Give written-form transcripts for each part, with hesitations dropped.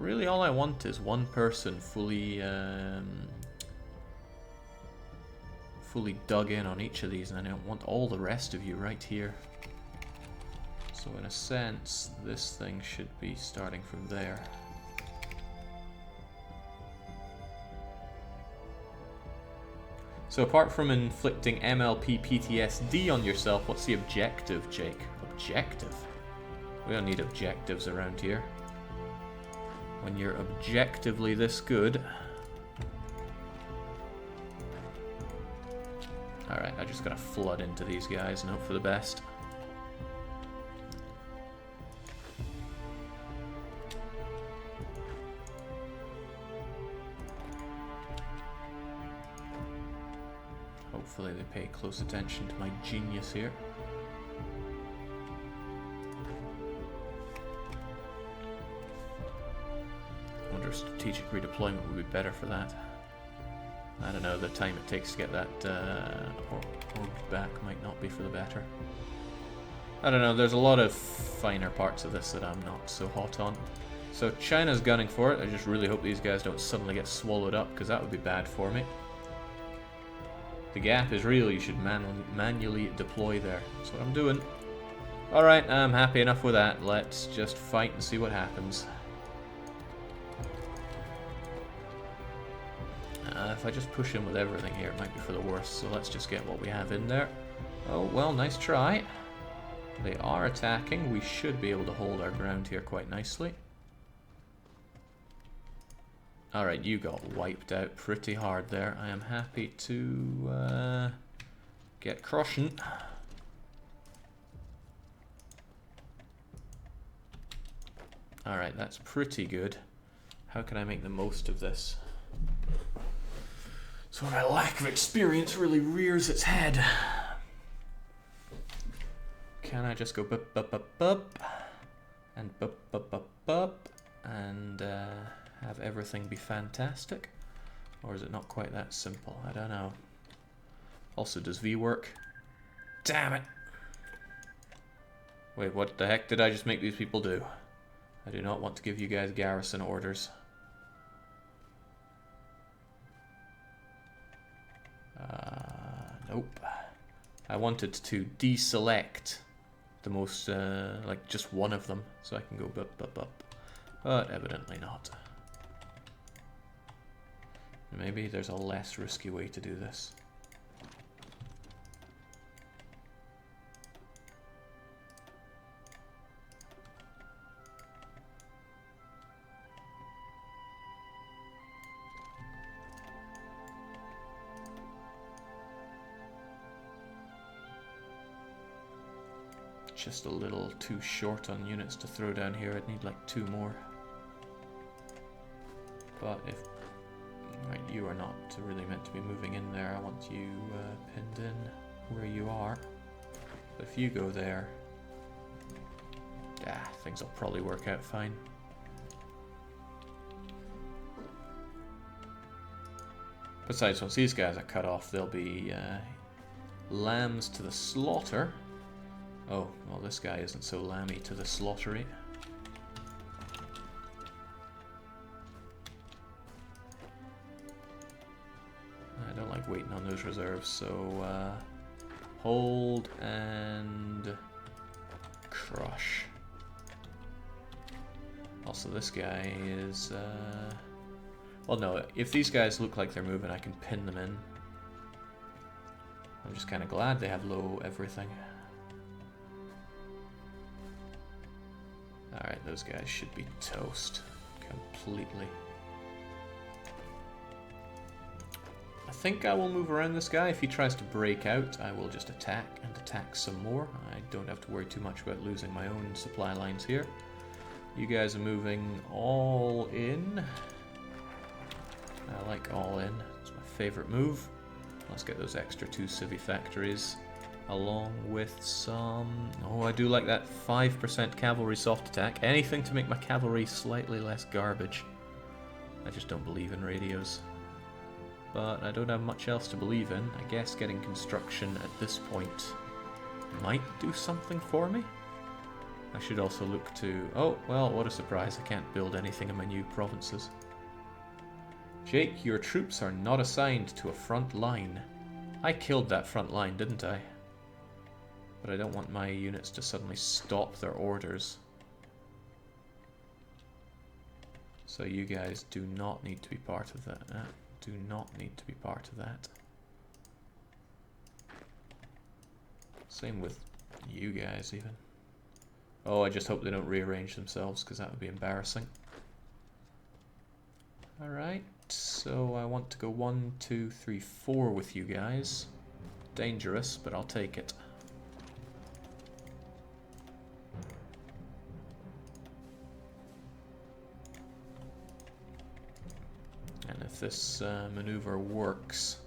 really all I want is one person fully fully dug in on each of these, and I don't want all the rest of you right here. So in a sense, this thing should be starting from there. So apart from inflicting MLP PTSD on yourself, what's the objective, Jake? Objective? We don't need objectives around here. When you're objectively this good. Alright, I just gotta flood into these guys and hope for the best. Hopefully they pay close attention to my genius here. I wonder if strategic redeployment would be better for that. I don't know, the time it takes to get that orb back might not be for the better. I don't know, there's a lot of finer parts of this that I'm not so hot on. So China's gunning for it. I just really hope these guys don't suddenly get swallowed up, because that would be bad for me. The gap is real, you should manually deploy there. That's what I'm doing. Alright, I'm happy enough with that. Let's just fight and see what happens. If I just push in with everything here, it might be for the worst, so let's just get what we have in there. Oh, well, nice try. They are attacking. We should be able to hold our ground here quite nicely. Alright, you got wiped out pretty hard there. I am happy to get crushing. Alright, that's pretty good. How can I make the most of this? So my lack of experience really rears its head. Can I just go bup bup bup bup and bup bup bup bup and have everything be fantastic? Or is it not quite that simple? I don't know. Also, does V work? Damn it! Wait, what the heck did I just make these people do? I do not want to give you guys garrison orders. Nope. I wanted to deselect the most, like just one of them, so I can go bup bup bup. But evidently not. Maybe there's a less risky way to do this. Just a little too short on units to throw down here. I'd need like 2 more. But if right, you are not really meant to be moving in there, I want you pinned in where you are. But if you go there, yeah, things will probably work out fine. Besides, once these guys are cut off, they'll be lambs to the slaughter. Oh, well, this guy isn't so lammy to the slaughtery. I don't like waiting on those reserves, so hold and crush. Also, this guy is... well, no, if these guys look like they're moving, I can pin them in. I'm just kind of glad they have low everything. Alright, those guys should be toast. Completely. I think I will move around this guy. If he tries to break out, I will just attack and attack some more. I don't have to worry too much about losing my own supply lines here. You guys are moving all in. I like all in. It's my favorite move. Let's get those extra 2 civvy factories. Along with some... Oh, I do like that 5% cavalry soft attack. Anything to make my cavalry slightly less garbage. I just don't believe in radios. But I don't have much else to believe in. I guess getting construction at this point might do something for me. I should also look to... Oh, well, what a surprise. I can't build anything in my new provinces. Jake, your troops are not assigned to a front line. I killed that front line, didn't I? But I don't want my units to suddenly stop their orders. So you guys do not need to be part of that. Do not need to be part of that. Same with you guys even. Oh, I just hope they don't rearrange themselves, because that would be embarrassing. Alright, so I want to go 1, 2, 3, 4 with you guys. Dangerous, but I'll take it. And if this maneuver works,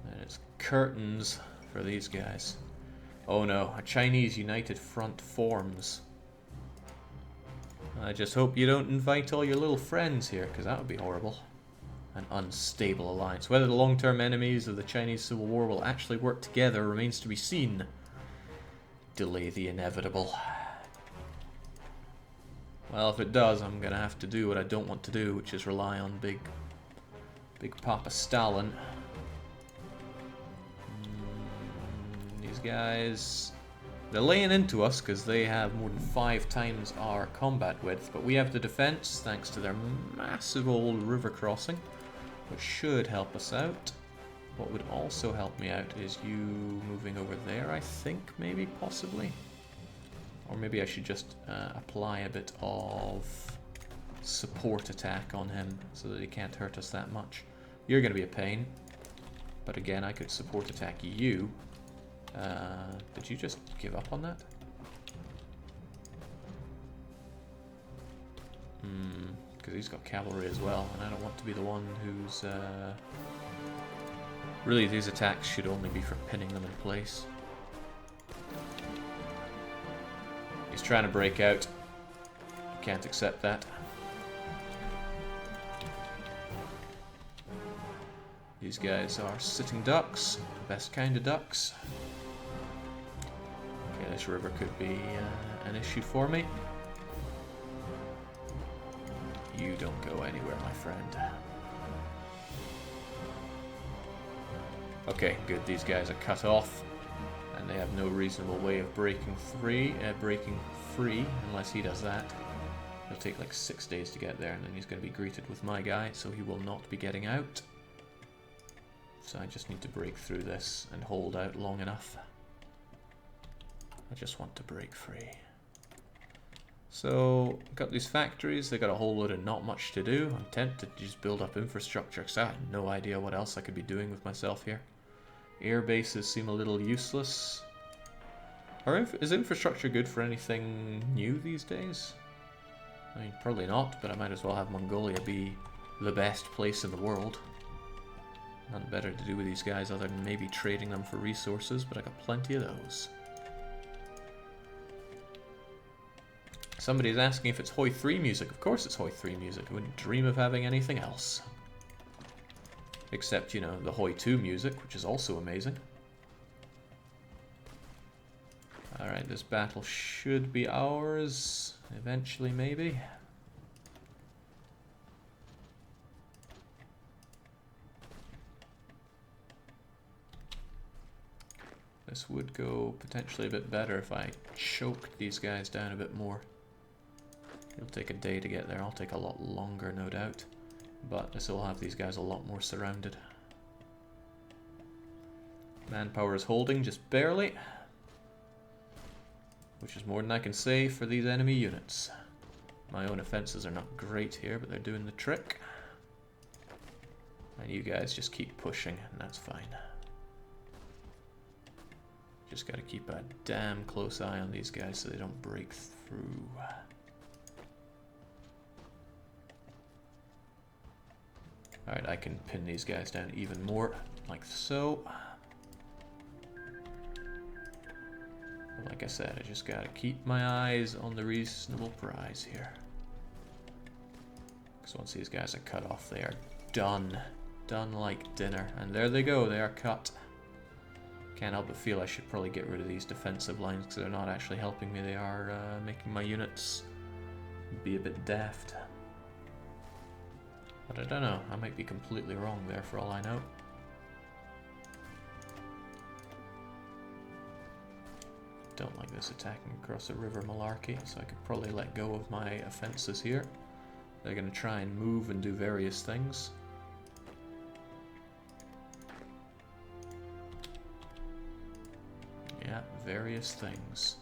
then it's curtains for these guys. Oh no, a Chinese United Front forms. I just hope you don't invite all your little friends here, because that would be horrible. An unstable alliance. Whether the long-term enemies of the Chinese Civil War will actually work together remains to be seen. Delay the inevitable. Well, if it does, I'm going to have to do what I don't want to do, which is rely on Big Papa Stalin. These guys, they're laying into us because they have more than 5 times our combat width, but we have the defense thanks to their massive old river crossing, which should help us out. What would also help me out is you moving over there, I think, maybe, possibly. Or maybe I should just apply a bit of support attack on him so that he can't hurt us that much. You're going to be a pain, but again, I could support attack you. Did you just give up on that? Because he's got cavalry as well, and I don't want to be the one who's... Really, these attacks should only be for pinning them in place. He's trying to break out. Can't accept that. These guys are sitting ducks, the best kind of ducks. Okay, this river could be an issue for me. You don't go anywhere, my friend. Okay, good. These guys are cut off, and they have no reasonable way of breaking free unless he does that. It'll take like 6 days to get there, and then he's going to be greeted with my guy, so he will not be getting out. So I just need to break through this and hold out long enough. I just want to break free. So, got these factories, they got a whole load of not much to do. I'm tempted to just build up infrastructure, because I have no idea what else I could be doing with myself here. Air bases seem a little useless. Is infrastructure good for anything new these days? I mean, probably not, but I might as well have Mongolia be the best place in the world. Nothing better to do with these guys other than maybe trading them for resources, but I got plenty of those. Somebody's asking if it's Hoi 3 music. Of course it's Hoi 3 music. I wouldn't dream of having anything else. Except, you know, the Hoi 2 music, which is also amazing. Alright, this battle should be ours. Eventually, maybe. This would go potentially a bit better if I choked these guys down a bit more. It'll take a day to get there. I'll take a lot longer, no doubt. But this will have these guys a lot more surrounded. Manpower is holding just barely. Which is more than I can say for these enemy units. My own offenses are not great here, but they're doing the trick. And you guys just keep pushing, and that's fine. Just gotta keep a damn close eye on these guys so they don't break through. Alright, I can pin these guys down even more, like so. Like I said, I just gotta keep my eyes on the reasonable prize here. Because once these guys are cut off, they are done. Done like dinner. And there they go, they are cut. Can't help but feel I should probably get rid of these defensive lines because they're not actually helping me. They are making my units be a bit daft. But I don't know. I might be completely wrong there for all I know. Don't like this attacking across the river malarkey, so I could probably let go of my offences here. They're going to try and move and do various things. Yeah, various things.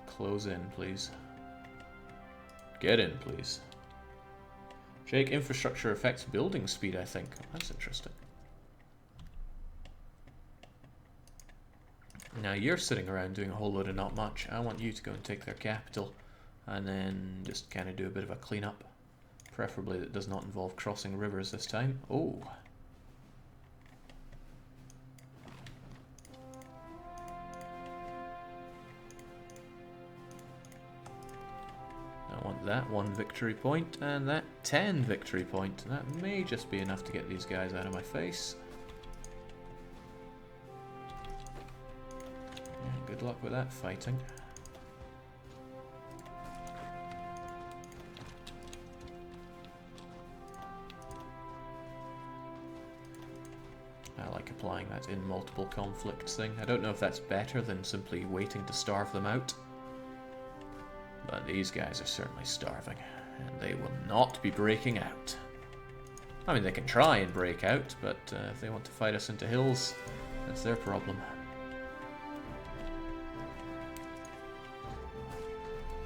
Close in, please. Get in, please. Shake infrastructure affects building speed, I think. That's interesting. Now you're sitting around doing a whole load of not much. I want you to go and take their capital and then just kind of do a bit of a cleanup. Preferably that does not involve crossing rivers this time. Oh. I want that 1 victory point and that 10 victory point. That may just be enough to get these guys out of my face. Yeah, good luck with that fighting. I like applying that in multiple conflicts thing. I don't know if that's better than simply waiting to starve them out. But these guys are certainly starving, and they will not be breaking out. I mean, they can try and break out, but if they want to fight us into hills, that's their problem.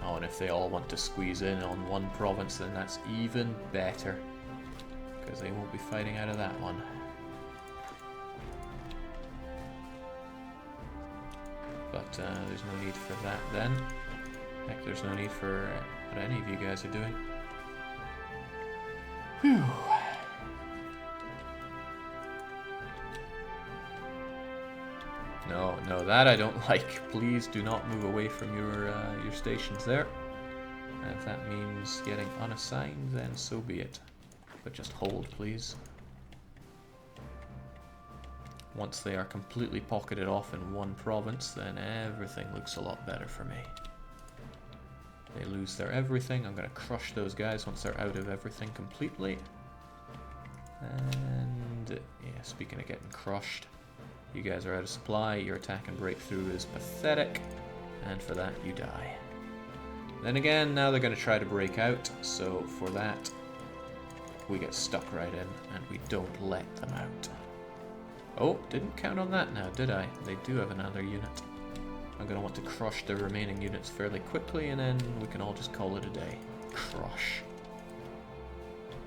Oh, and if they all want to squeeze in on one province, then that's even better, because they won't be fighting out of that one. But there's no need for that then. Heck, there's no need for what any of you guys are doing. Whew. No, that I don't like. Please do not move away from your stations there. And if that means getting unassigned, then so be it. But just hold, please. Once they are completely pocketed off in one province, then everything looks a lot better for me. They lose their everything. I'm going to crush those guys once they're out of everything completely. And yeah, speaking of getting crushed, you guys are out of supply. Your attack and breakthrough is pathetic, and for that you die. Then again, now they're going to try to break out, so for that we get stuck right in and we don't let them out. Oh, didn't count on that now, did I? They do have another unit. I'm going to want to crush the remaining units fairly quickly, and then we can all just call it a day. Crush.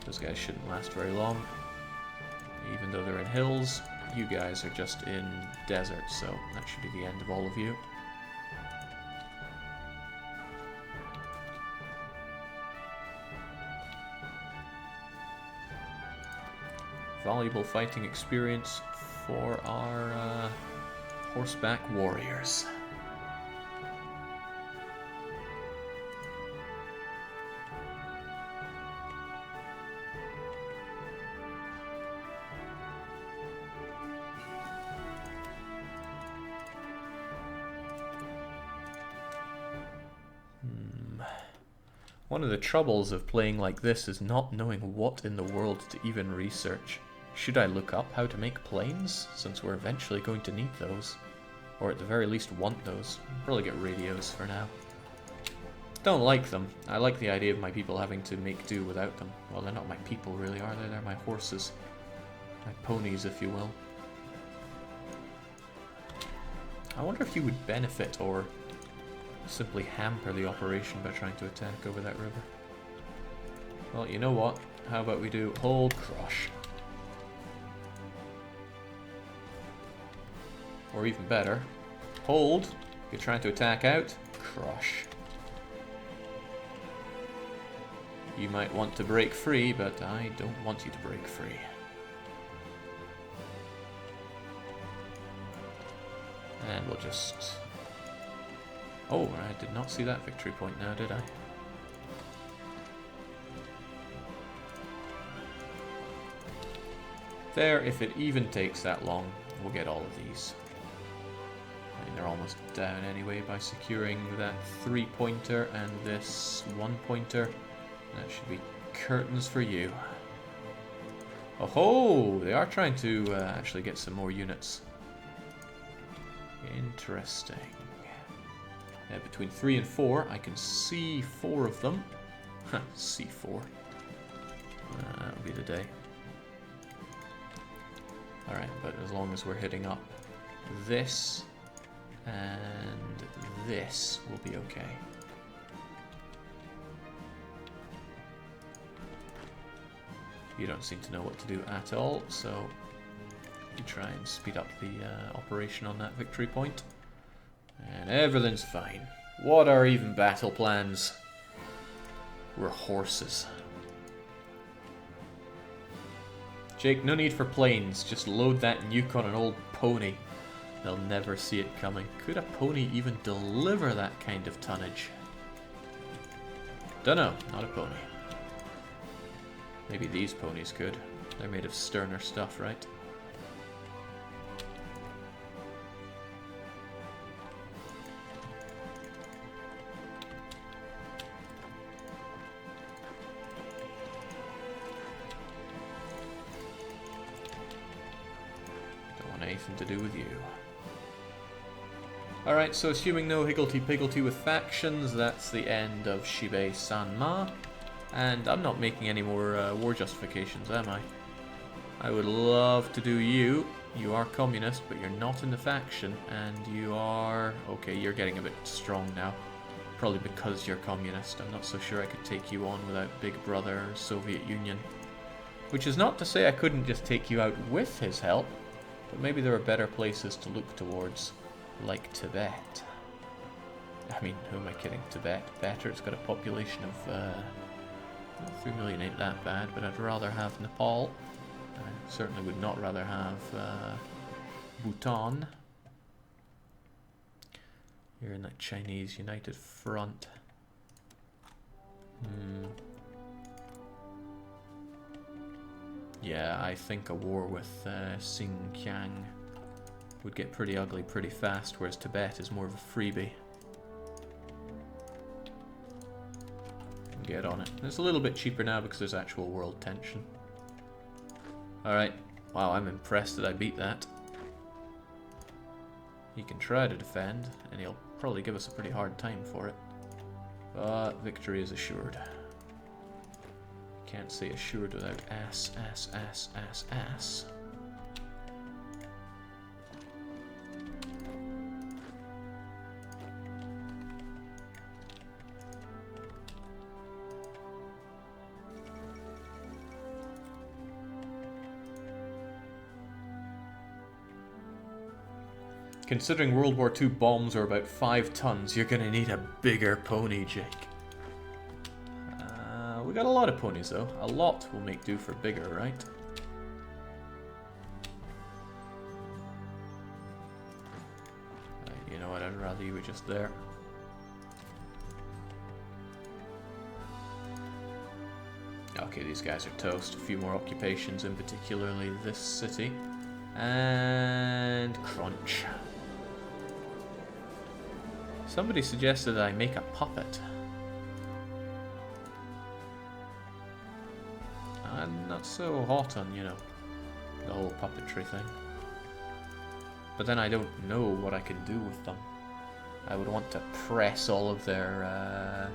Those guys shouldn't last very long. Even though they're in hills, you guys are just in deserts, so that should be the end of all of you. Valuable fighting experience for our horseback warriors. One of the troubles of playing like this is not knowing what in the world to even research. Should I look up how to make planes, since we're eventually going to need those? Or at the very least want those. Probably get radios for now. Don't like them. I like the idea of my people having to make do without them. Well, they're not my people really, are they? They're my horses. My ponies, if you will. I wonder if you would benefit or simply hamper the operation by trying to attack over that river. Well, you know what? How about we do hold crush? Or even better, hold, you're trying to attack out, crush. You might want to break free, but I don't want you to break free. And we'll just... Oh, I did not see that victory point now, did I? There, if it even takes that long, we'll get all of these. are almost down anyway by securing that 3-pointer and this 1-pointer. That should be curtains for you. Oh ho! They are trying to actually get some more units. Interesting. Between 3 and 4, I can see 4 of them. C4. That'll be the day. Alright, but as long as we're hitting up this and this will be okay. You don't seem to know what to do at all, so you try and speed up the operation on that victory point. And everything's fine. What are even battle plans? We're horses. Jake, no need for planes. Just load that nuke on an old pony. They'll never see it coming. Could a pony even deliver that kind of tonnage? Dunno, not a pony. Maybe these ponies could. They're made of sterner stuff, right? Don't want anything to do with you. Alright, so assuming no higgledy-piggledy with factions, that's the end of Shibei Sanma. And I'm not making any more war justifications, am I? I would love to do you. You are communist, but you're not in the faction. And you are... okay, you're getting a bit strong now. Probably because you're communist. I'm not so sure I could take you on without Big Brother or Soviet Union. Which is not to say I couldn't just take you out with his help. But maybe there are better places to look towards. Like Tibet. I mean, who am I kidding? Tibet. Better. It's got a population of... 3 million ain't that bad, but I'd rather have Nepal. I certainly would not rather have Bhutan. You're in that Chinese United Front. Yeah, I think a war with Xinjiang would get pretty ugly pretty fast, whereas Tibet is more of a freebie. Get on it. It's a little bit cheaper now because there's actual world tension. Alright. Wow, I'm impressed that I beat that. He can try to defend, and he'll probably give us a pretty hard time for it. But victory is assured. Can't say assured without ass. Considering World War II bombs are about 5 tons, you're gonna need a bigger pony, Jake. We got a lot of ponies though. A lot will make do for bigger, right? You know what, I'd rather you were just there. Okay, these guys are toast. A few more occupations, in particularly this city. And crunch. Somebody suggested I make a puppet. I'm not so hot on, you know, the whole puppetry thing. But then I don't know what I can do with them. I would want to press all of their,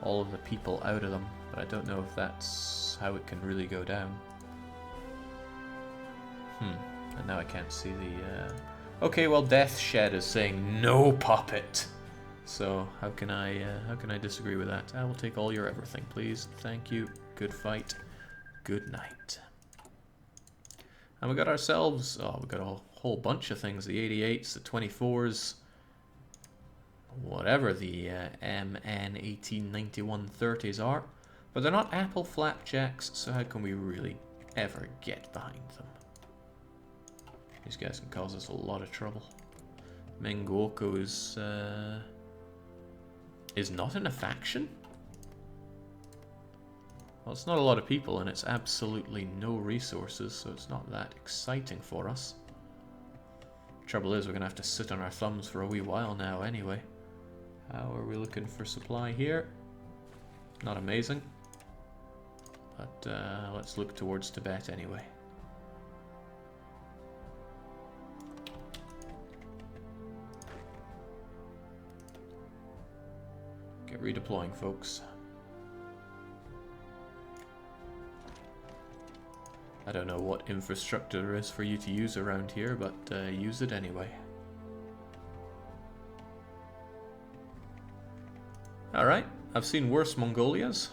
all of the people out of them, but I don't know if that's how it can really go down. And now I can't see the, okay, well, Death Shed is saying no puppet. So how can I disagree with that? I will take all your everything, please. Thank you. Good fight. Good night. And we got ourselves, oh, we got a whole bunch of things. The 88s, the 24s, whatever the MN 1891 30s are. But they're not Apple Flapjacks, so how can we really ever get behind them? These guys can cause us a lot of trouble. Mengoku is not in a faction? Well, it's not a lot of people, and it's absolutely no resources, so it's not that exciting for us. Trouble is, we're going to have to sit on our thumbs for a wee while now anyway. How are we looking for supply here? Not amazing. But let's look towards Tibet anyway. Get redeploying, folks. I don't know what infrastructure there is for you to use around here, but use it anyway. Alright, I've seen worse Mongolias.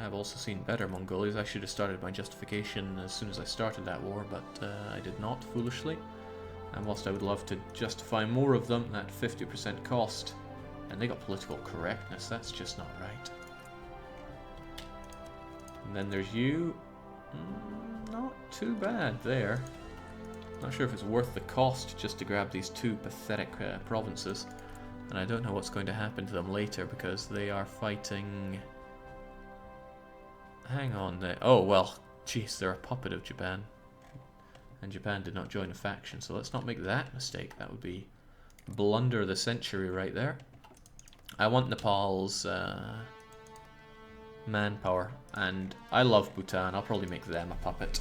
I've also seen better Mongolias. I should have started my justification as soon as I started that war, but I did not, foolishly. And whilst I would love to justify more of them at 50% cost, and they got political correctness, that's just not right. And then there's you. Not too bad there. Not sure if it's worth the cost just to grab these two pathetic provinces. And I don't know what's going to happen to them later because they are fighting... Hang on there. Oh, well, jeez, they're a puppet of Japan. And Japan did not join a faction, so let's not make that mistake. That would be blunder of the century right there. I want Nepal's manpower, and I love Bhutan. I'll probably make them a puppet.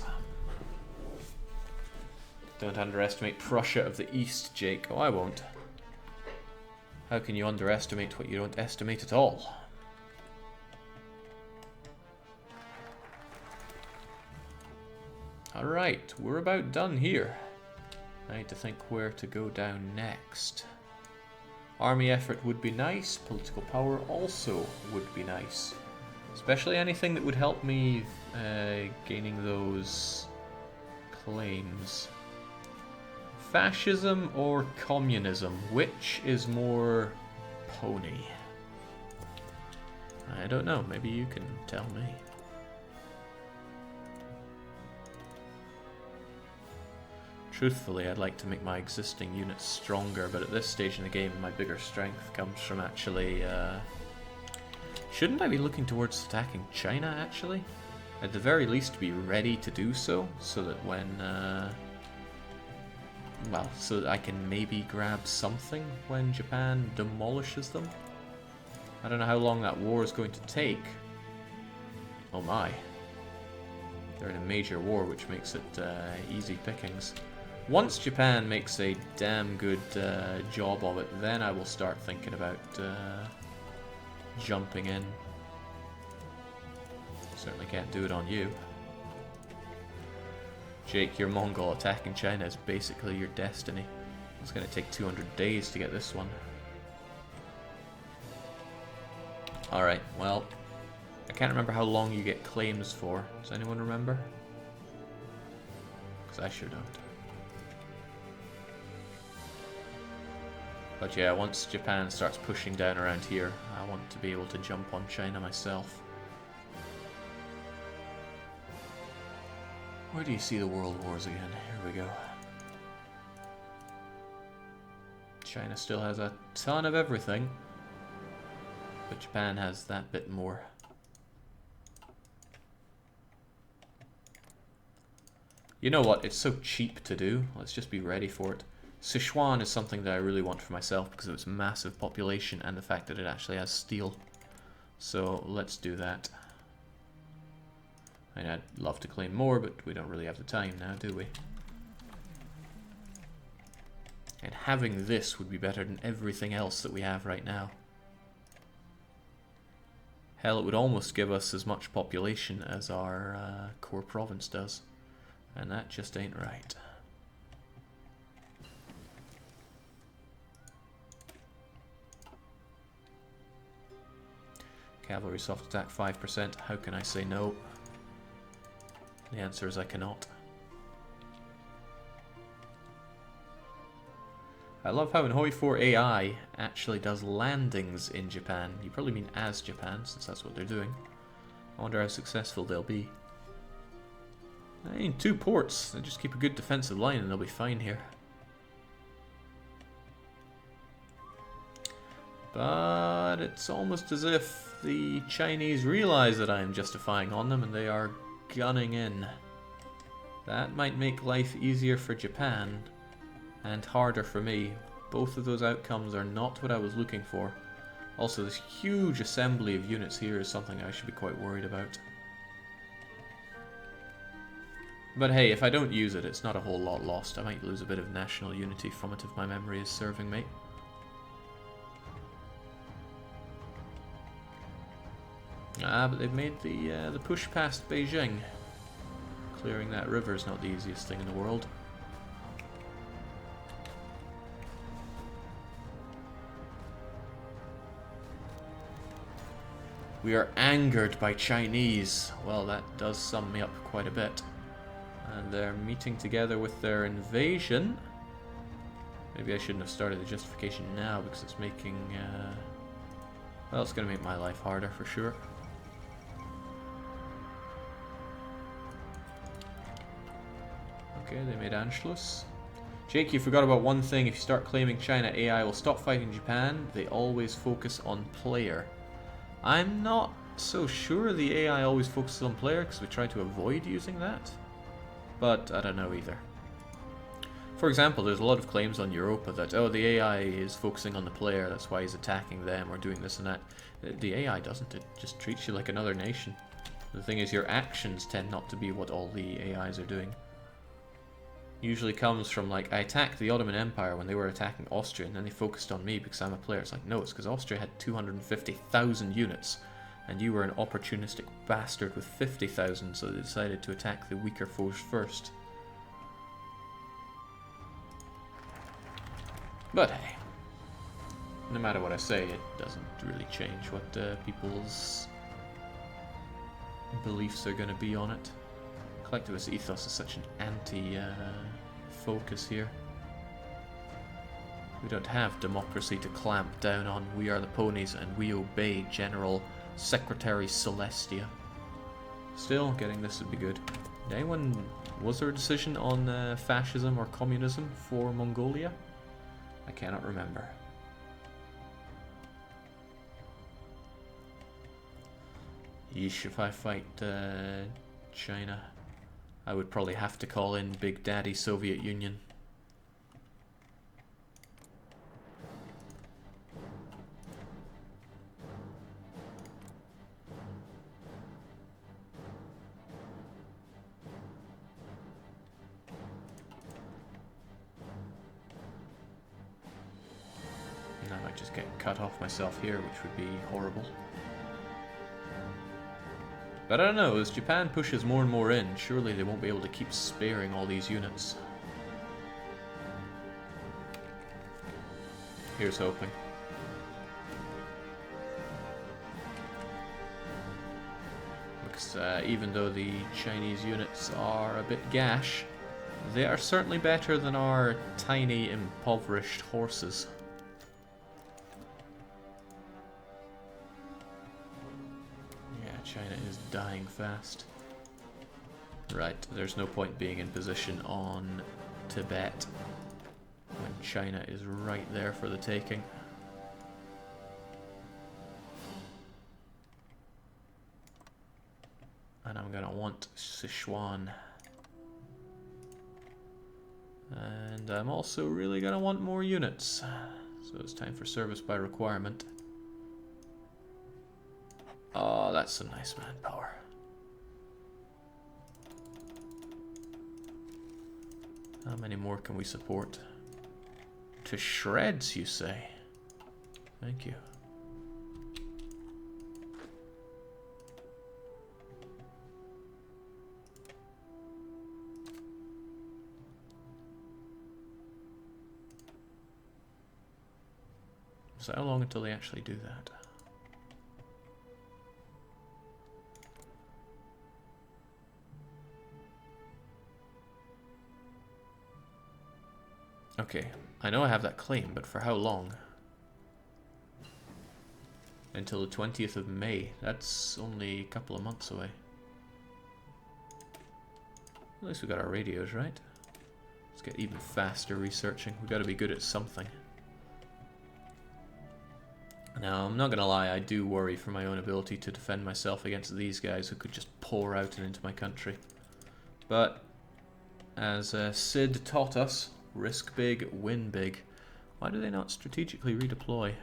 Don't underestimate Prussia of the East, Jake. Oh, I won't. How can you underestimate what you don't estimate at all? Alright, we're about done here. I need to think where to go down next. Army effort would be nice, political power also would be nice. Especially anything that would help me gaining those claims. Fascism or communism? Which is more pony? I don't know, maybe you can tell me. Truthfully, I'd like to make my existing units stronger, but at this stage in the game, my bigger strength comes from actually... Shouldn't I be looking towards attacking China, actually? At the very least, be ready to do so, so that when... well, so that I can maybe grab something when Japan demolishes them? I don't know how long that war is going to take. Oh my. They're in a major war, which makes it easy pickings. Once Japan makes a damn good job of it, then I will start thinking about jumping in. Certainly can't do it on you. Jake, your Mongol attacking China is basically your destiny. It's going to take 200 days to get this one. Alright, well, I can't remember how long you get claims for. Does anyone remember? Because I sure don't. But yeah, once Japan starts pushing down around here, I want to be able to jump on China myself. Where do you see the world wars again? Here we go. China still has a ton of everything, but Japan has that bit more. You know what? It's so cheap to do. Let's just be ready for it. Sichuan is something that I really want for myself because of its massive population and the fact that it actually has steel. So let's do that. I mean, I'd love to claim more, but we don't really have the time now, do we? And having this would be better than everything else that we have right now. Hell, it would almost give us as much population as our core province does. And that just ain't right. Cavalry soft attack 5%. How can I say no? The answer is I cannot. I love how in Hoi 4 AI actually does landings in Japan. You probably mean as Japan, since that's what they're doing. I wonder how successful they'll be. I mean, 2 ports. They just keep a good defensive line and they'll be fine here. But it's almost as if the Chinese realize that I am justifying on them and they are gunning in. That might make life easier for Japan and harder for me. Both of those outcomes are not what I was looking for. Also, this huge assembly of units here is something I should be quite worried about. But hey, if I don't use it, it's not a whole lot lost. I might lose a bit of national unity from it if my memory is serving me. Ah, but they've made the push past Beijing. Clearing that river is not the easiest thing in the world. We are angered by Chinese. Well, that does sum me up quite a bit. And they're meeting together with their invasion. Maybe I shouldn't have started the justification now because it's making... well, it's going to make my life harder for sure. Okay, they made Anschluss. Jake, you forgot about one thing. If you start claiming China, AI will stop fighting Japan. They always focus on player. I'm not so sure the AI always focuses on player because we try to avoid using that. But I don't know either. For example, there's a lot of claims on Europa that, oh, the AI is focusing on the player, that's why he's attacking them or doing this and that. The AI doesn't. It just treats you like another nation. The thing is, your actions tend not to be what all the AIs are doing. Usually comes from, like, I attacked the Ottoman Empire when they were attacking Austria, and then they focused on me because I'm a player. It's like, no, it's because Austria had 250,000 units, and you were an opportunistic bastard with 50,000, so they decided to attack the weaker foes first. But hey, no matter what I say, it doesn't really change what people's beliefs are going to be on it. Collectivist ethos is such an anti-focus here. We don't have democracy to clamp down on. We are the ponies and we obey General Secretary Celestia. Still, getting this would be good. Did anyone... Was there a decision on fascism or communism for Mongolia? I cannot remember. Yeesh, if I fight China, I would probably have to call in Big Daddy Soviet Union. I might just get cut off myself here, which would be horrible. But I don't know, as Japan pushes more and more in, surely they won't be able to keep sparing all these units. Here's hoping. Because even though the Chinese units are a bit gash, they are certainly better than our tiny, impoverished horses. China is dying fast. Right, there's no point being in position on Tibet when China is right there for the taking. And I'm gonna want Sichuan. And I'm also really gonna want more units. So it's time for service by requirement. Oh, that's some nice manpower. How many more can we support? To shreds, you say? Thank you. So how long until they actually do that? Okay, I know I have that claim, but for how long? Until the 20th of May. That's only a couple of months away. At least we got our radios, right? Let's get even faster researching. We gotta be good at something. Now, I'm not gonna lie, I do worry for my own ability to defend myself against these guys who could just pour out and into my country. But As Sid taught us, risk big, win big. Why do they not strategically redeploy?